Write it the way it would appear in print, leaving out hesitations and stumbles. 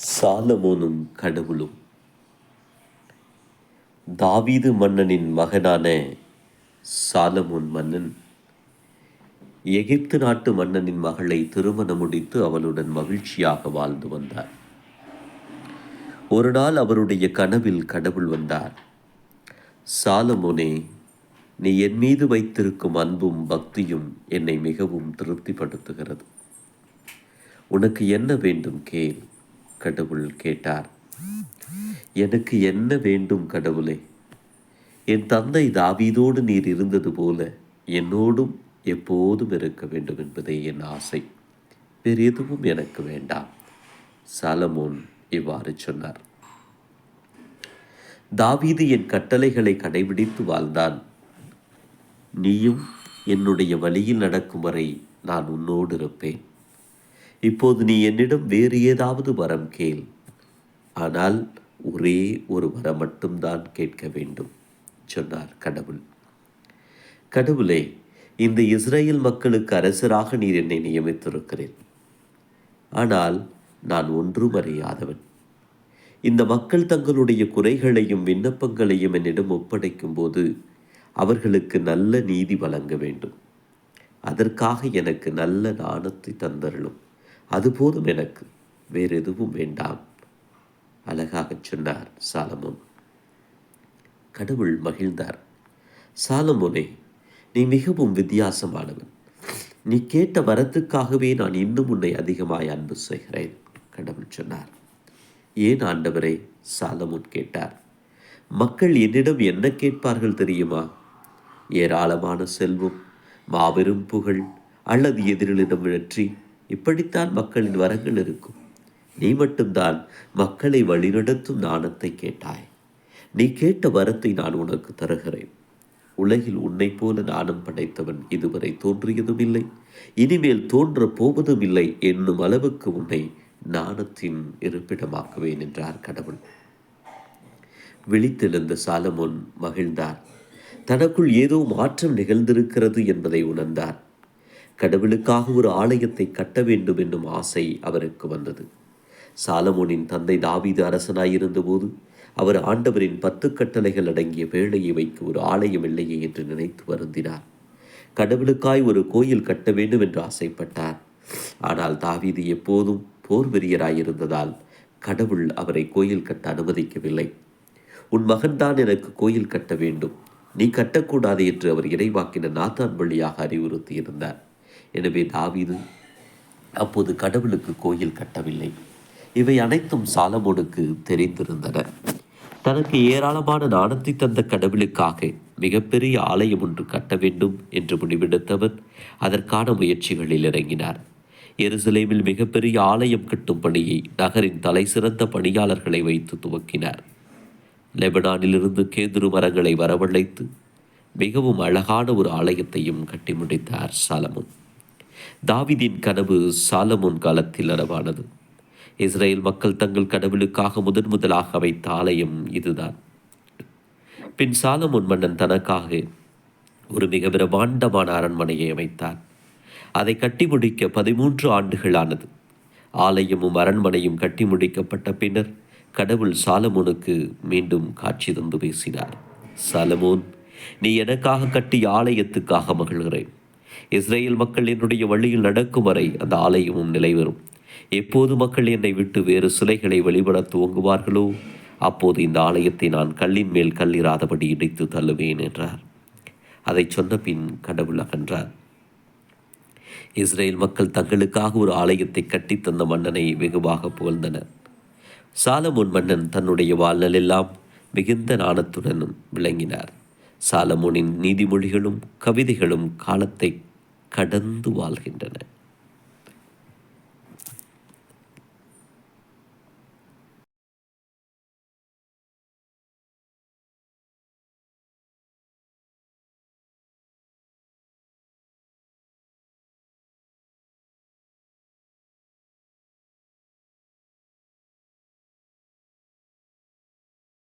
சாலமோனும் கடவுளும். தாவீது மன்னனின் மகனான சாலமோன் மன்னன் எகிப்து நாட்டு மன்னனின் மகளை திருமணம் முடித்து அவளுடன் மகிழ்ச்சியாக வாழ்ந்து வந்தார். ஒரு நாள் அவருடைய கனவில் கடவுள் வந்தார். சாலமோனே, நீ என் மீது வைத்திருக்கும் அன்பும் பக்தியும் என்னை மிகவும் திருப்திப்படுத்துகிறது. உனக்கு என்ன வேண்டும் கேள், கடவுள் கேட்டார். எனக்கு என்ன வேண்டும் கடவுளே? என் தந்தை தாவீதோடு நீர் இருந்தது போல என்னோடும் எப்போதும் இருக்க வேண்டும் என்பதே என் ஆசை. வேறு எதுவும் எனக்கு வேண்டாம். சாலமோன் இவ்வாறு சொன்னார். தாவீது என் கட்டளைகளை கடைபிடித்து வாழ்ந்தான். நீயும் என்னுடைய வழியில் நடக்கும் வரை நான் உன்னோடு இருப்பேன். இப்போது நீ என்னிடம் வேறு ஏதாவது வரம் கேள். ஆனால் ஒரே ஒரு வரம் மட்டும்தான் கேட்க வேண்டும், சொன்னார் கடவுள். கடவுளே, இந்த இஸ்ரேல் மக்களுக்கு அரசராக நீர் என்னை நியமித்திருக்கிறேன். ஆனால் நான் ஒன்றும் அறியாதவன். இந்த மக்கள் தங்களுடைய குறைகளையும் விண்ணப்பங்களையும் என்னிடம் ஒப்படைக்கும் போது அவர்களுக்கு நல்ல நீதி வழங்க வேண்டும். அதற்காக எனக்கு நல்ல நாணத்தை தந்தருளும். அதுபோதும், எனக்கு வேறு எதுவும் வேண்டாம். அழகாகச் சொன்னார் சாலமோன். கடவுள் மகிழ்ந்தார். சாலமோனே, நீ மிகவும் வித்தியாசமானவன். நீ கேட்ட வரத்துக்காகவே நான் இன்னும் உன்னை அதிகமாய் அன்பு செய்கிறேன், கடவுள் சொன்னார். ஏன் ஆண்டவரே? சாலமோன் கேட்டார். மக்கள் என்னிடம் என்ன கேட்பார்கள் தெரியுமா? ஏராளமான செல்வம், மாபெரும் புகழ், அல்லது எதிரிலிடம் வெற்றி. இப்படித்தான் மக்களின் வரங்கள் இருக்கும். நீ மட்டும்தான் மக்களை வழிநடத்தும் நாணத்தை கேட்டாய். நீ கேட்ட வரத்தை நான் உனக்கு தருகிறேன். உலகில் உன்னை போல நாணம் படைத்தவன் இதுவரை தோன்றியதும் இல்லை, இனிமேல் தோன்ற போவதும் இல்லை என்னும் அளவுக்கு உன்னை நாணத்தின் இருப்பிடமாக்குவேன் என்றார் கடவுள். விழித்தெழுந்த சாலமோன் மகிழ்ந்தார். தனக்குள் ஏதோ மாற்றம் நிகழ்ந்திருக்கிறது என்பதை உணர்ந்தார். கடவுளுக்காக ஒரு ஆலயத்தை கட்ட வேண்டும் என்னும் ஆசை அவருக்கு வந்தது. சாலமோனின் தந்தை தாவீது அரசனாயிருந்தபோது அவர் ஆண்டவரின் 10 கட்டளைகள் அடங்கிய வேளையை வைக்க ஒரு ஆலயம் இல்லையே என்று நினைத்து வருந்தினார். கடவுளுக்காய் ஒரு கோயில் கட்ட வேண்டும் என்று ஆசைப்பட்டார். ஆனால் தாவீது எப்போதும் போர் வெறியராயிருந்ததால் கடவுள் அவரை கோயில் கட்ட அனுமதிக்கவில்லை. உன் மகன்தான் எனக்கு கோயில் கட்ட வேண்டும், நீ கட்டக்கூடாது என்று அவர் இறைவாக்கினர் நாத்தான் வழியாக அறிவுறுத்தியிருந்தார். எனவே தாவீது அப்போது கடவுளுக்கு கோயில் கட்டவில்லை. இவை அனைத்தும் சாலமோனுக்கு தெரிந்திருந்தன. தனக்கு ஏராளமான நாணத்தை தந்த கடவுளுக்காக மிகப்பெரிய ஆலயம் ஒன்று கட்ட வேண்டும் என்று முடிவெடுத்தவர் அதற்கான முயற்சிகளில் இறங்கினார். எருசலேமில் மிகப்பெரிய ஆலயம் கட்டும் பணியை நகரின் தலை சிறந்த பணியாளர்களை வைத்து துவக்கினார். லெபனானிலிருந்து கேதுரு மரங்களை வரவழைத்து மிகவும் அழகான ஒரு ஆலயத்தையும் கட்டி முடித்தார் சாலமோன். தாவீதின் கனவு சாலமோன் காலத்தில் நனவானது. இஸ்ரேல் மக்கள் தங்கள் கடவுளுக்காக முதலாக வைத்த ஆலயம் இதுதான். பின் சாலமோன் மன்னன் தனக்காக ஒரு மிக பிரம்மாண்டமான அரண்மனையை அமைத்தார். அதை கட்டி முடிக்க 13 ஆண்டுகள் ஆனது. ஆலயமும் அரண்மனையும் கட்டி முடிக்கப்பட்ட பின்னர் கடவுள் சாலமோனுக்கு மீண்டும் காட்சி தந்து பேசினார். சாலமோன், நீ எனக்காக கட்டிய ஆலயத்துக்காக மகிழ்கிறேன். இஸ்ரேல் மக்கள் என்னுடைய வழியில் நடக்கும் வரை அந்த ஆலயமும் நிலைவரும். எப்போது மக்கள் என்னை விட்டு வேறு சிலைகளை வழிபட துவங்குவார்களோ அப்போது இந்த ஆலயத்தை நான் கல்லின் மேல் கல்லிராதபடி இடித்து தள்ளுவேன் என்றார். அதை சொன்ன பின் கடவுள் அகன்றார். இஸ்ரேல் மக்கள் தங்களுக்காக ஒரு ஆலயத்தை கட்டி தந்த மன்னனை வெகுவாக புகழ்ந்தனர். சாலமோன் மன்னன் தன்னுடைய வாழ்நாளெல்லாம் மிகுந்த நாணத்துடனும் விளங்கினார். சாலமோனின் நீதிமொழிகளும் கவிதைகளும் காலத்தை கடந்து வாழ்கின்றன.